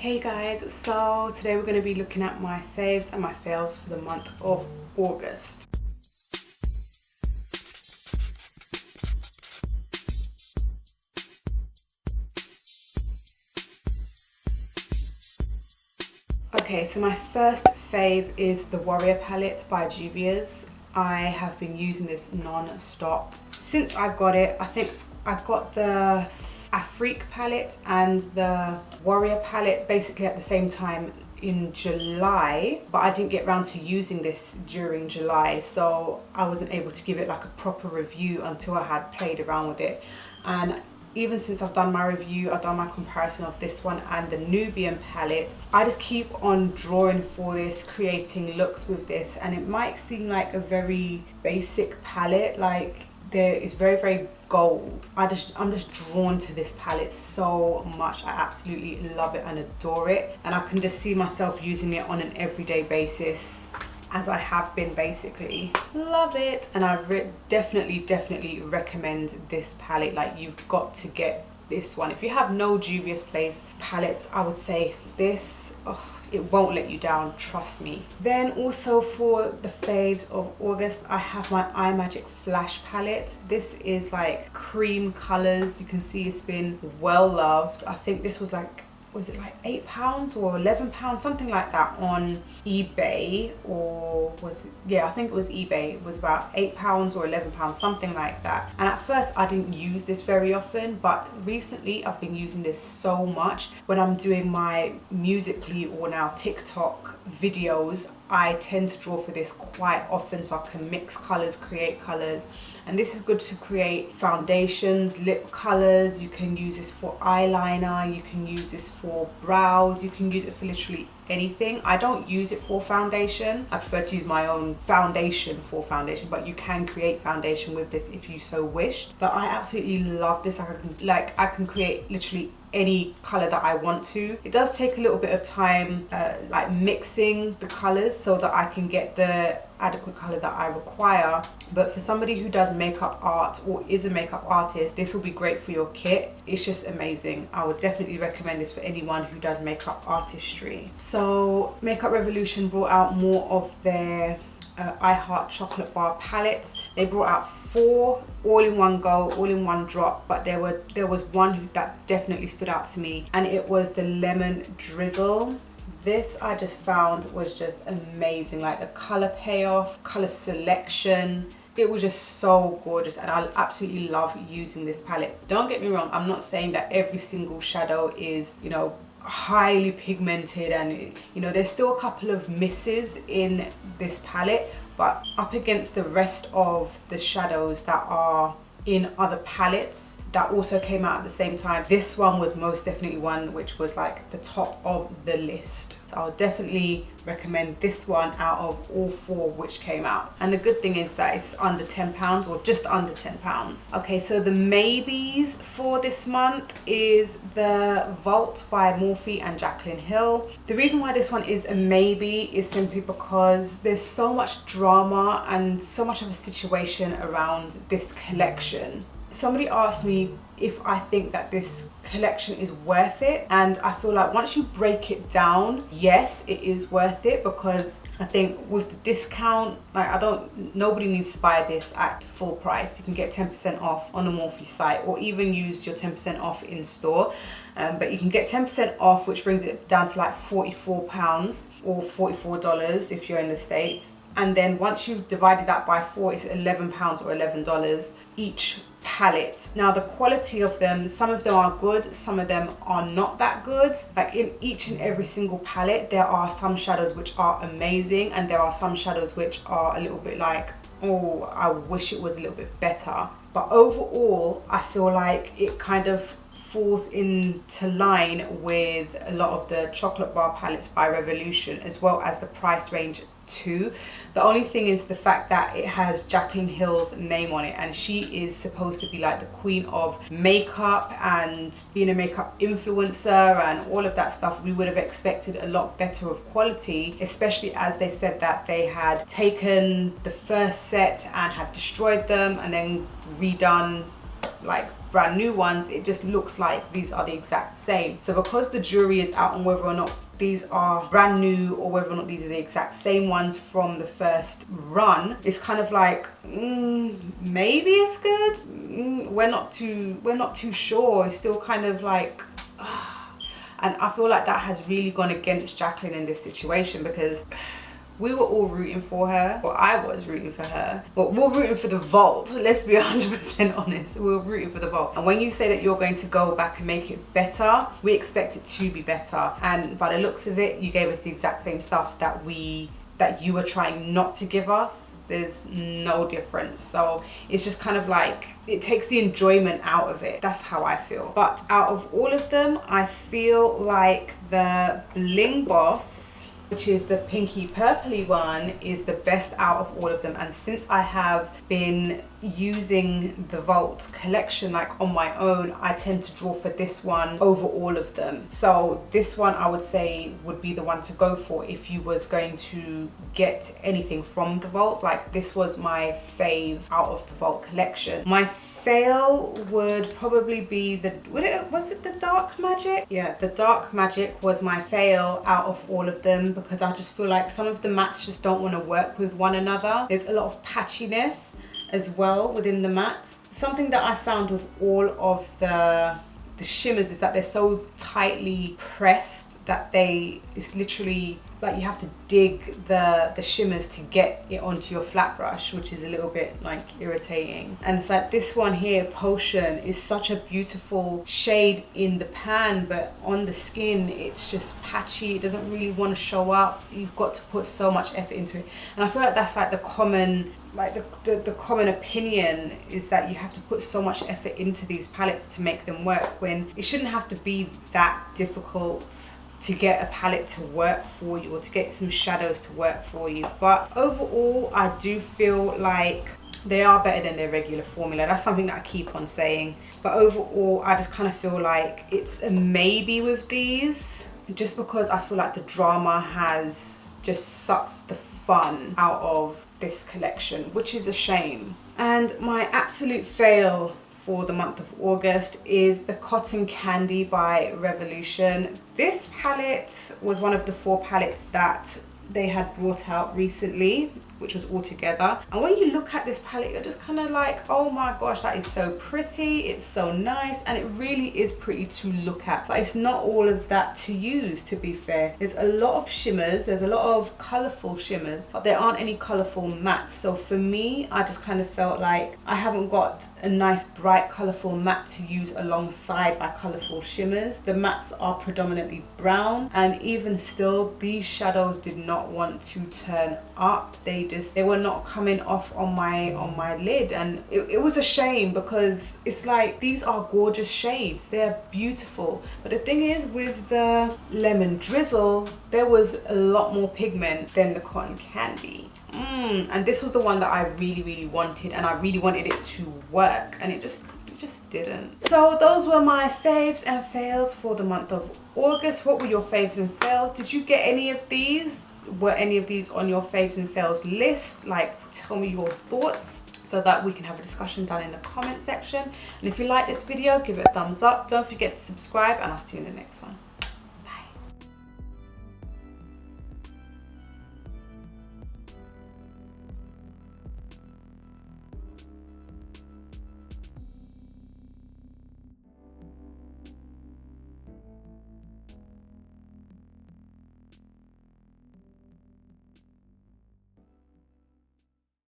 Hey guys, so today we're going to be looking at my faves and my fails for the month of August. Okay, so my first fave is the Warrior palette by Juvias. I have been using this non-stop since I got it. I think I got the Afrique palette and the Warrior palette basically at the same time in July, but I didn't get around to using this during July, so I wasn't able to give it like a proper review until I had played around with it. And even since I've done my review, I've done my comparison of this one and the Nubian palette, I just keep on drawing for this, creating looks with this, and it might seem like a very basic palette, like it's very gold. I'm just drawn to this palette so much. I absolutely love it and adore it, and I can just see myself using it on an everyday basis, as I have been basically. Love it, and I definitely recommend this palette. Like, you've got to get this one. If you have no Juvia's Place palettes, I would say this, it won't let you down, trust me. Then also for the faves of August, I have my IMagic Flash palette. This is like cream colors. You can see it's been well loved. I think this was like, was it like £8 or £11, something like that on eBay, or was it, yeah, I think it was eBay. It was about £8 or £11, something like that. And at first I didn't use this very often, but recently I've been using this so much. When I'm doing my Musical.ly or now TikTok videos, I tend to draw for this quite often, so I can mix colors, create colors. And this is good to create foundations, lip colors. You can use this for eyeliner, you can use this for brows, you can use it for literally anything. I don't use it for foundation. I prefer to use my own foundation for foundation, but you can create foundation with this if you so wish. But I absolutely love this. I can create literally any color that I want to. It does take a little bit of time like mixing the colors so that I can get the adequate color that I require, but for somebody who does makeup art or is a makeup artist, this will be great for your kit. It's just amazing. I would definitely recommend this for anyone who does makeup artistry. So Makeup Revolution brought out more of their I Heart chocolate bar palettes. They brought out 4 all in one go, all in one drop, but there was one that definitely stood out to me, and it was the Lemon Drizzle. This I just found was just amazing, like the color payoff, color selection. It was just so gorgeous, and I absolutely love using this palette. Don't get me wrong, I'm not saying that every single shadow is, you know, highly pigmented, and you know, there's still a couple of misses in this palette, but up against the rest of the shadows that are in other palettes that also came out at the same time, this one was most definitely one which was like the top of the list. So I'll definitely recommend this one out of all 4 which came out. And the good thing is that it's under £10, or just under £10. Okay, so the maybes for this month is the Vault by Morphe and Jaclyn Hill. The reason why this one is a maybe is simply because there's so much drama and so much of a situation around this collection. Somebody asked me if I think that this collection is worth it, and I feel like once you break it down, yes, it is worth it, because I think with the discount, like nobody needs to buy this at full price. You can get 10% off on the Morphe site, or even use your 10% off in store, but you can get 10% off, which brings it down to like £44 or $44 if you're in the States. And then once you've divided that by 4, it's £11 or $11 each palette. Now the quality of them, some of them are good, some of them are not that good. Like in each and every single palette, there are some shadows which are amazing, and there are some shadows which are a little bit like, oh, I wish it was a little bit better. But overall, I feel like it kind of falls into line with a lot of the chocolate bar palettes by Revolution, as well as the price range too. The only thing is the fact that it has Jaclyn Hill's name on it, and she is supposed to be like the queen of makeup and being a makeup influencer and all of that stuff. We would have expected a lot better of quality, especially as they said that they had taken the first set and had destroyed them and then redone like brand new ones, it just looks like these are the exact same. So because the jury is out on whether or not these are brand new or whether or not these are the exact same ones from the first run, it's kind of like maybe it's good. We're not too sure. It's still kind of like and I feel like that has really gone against Jacqueline in this situation, because we were all rooting for her. Well, I was rooting for her. Well, we're rooting for the vault. Let's be 100% honest. We're rooting for the vault. And when you say that you're going to go back and make it better, we expect it to be better. And by the looks of it, you gave us the exact same stuff that you were trying not to give us. There's no difference. So it's just kind of like, it takes the enjoyment out of it. That's how I feel. But out of all of them, I feel like the Bling Boss, which is the pinky purpley one, is the best out of all of them. And since I have been using the Vault collection like on my own, I tend to draw for this one over all of them. So this one I would say would be the one to go for if you was going to get anything from the Vault. Like, this was my fave out of the Vault collection. My fail would probably be was it the Dark Magic? Yeah, the Dark Magic was my fail out of all of them, because I just feel like some of the mats just don't want to work with one another. There's a lot of patchiness as well within the mats. Something that I found with all of the shimmers is that they're so tightly pressed that it's literally like you have to dig the shimmers to get it onto your flat brush, which is a little bit like irritating. And it's like this one here, Potion, is such a beautiful shade in the pan, but on the skin it's just patchy. It doesn't really want to show up. You've got to put so much effort into it, and I feel like that's like the common the common opinion is that you have to put so much effort into these palettes to make them work, when it shouldn't have to be that difficult to get a palette to work for you, or to get some shadows to work for you. But overall, I do feel like they are better than their regular formula. That's something that I keep on saying. But overall, I just kind of feel like it's a maybe with these, just because I feel like the drama has just sucked the fun out of this collection, which is a shame. And my absolute fail for the month of August is the Cotton Candy by Revolution. This palette was one of the 4 palettes that they had brought out recently, which was all together. And when you look at this palette, you're just kind of like, oh my gosh, that is so pretty, it's so nice, and it really is pretty to look at. But it's not all of that to use, to be fair. There's a lot of shimmers, there's a lot of colourful shimmers, but there aren't any colourful mattes. So for me, I just kind of felt like I haven't got a nice bright colourful matte to use alongside my colourful shimmers. The mattes are predominantly brown, and even still, these shadows did not want to turn up. They were not coming off on my lid, and it was a shame, because it's like, these are gorgeous shades, they're beautiful, but the thing is, with the Lemon Drizzle, there was a lot more pigment than the Cotton Candy. And this was the one that I really wanted, and I really wanted it to work, and it just didn't. So those were my faves and fails for the month of August. What were your faves and fails? Did you get any of these? Were any of these on your faves and fails list? Like, tell me your thoughts so that we can have a discussion down in the comment section. And if you like this video, give it a thumbs up. Don't forget to subscribe, and I'll see you in the next one.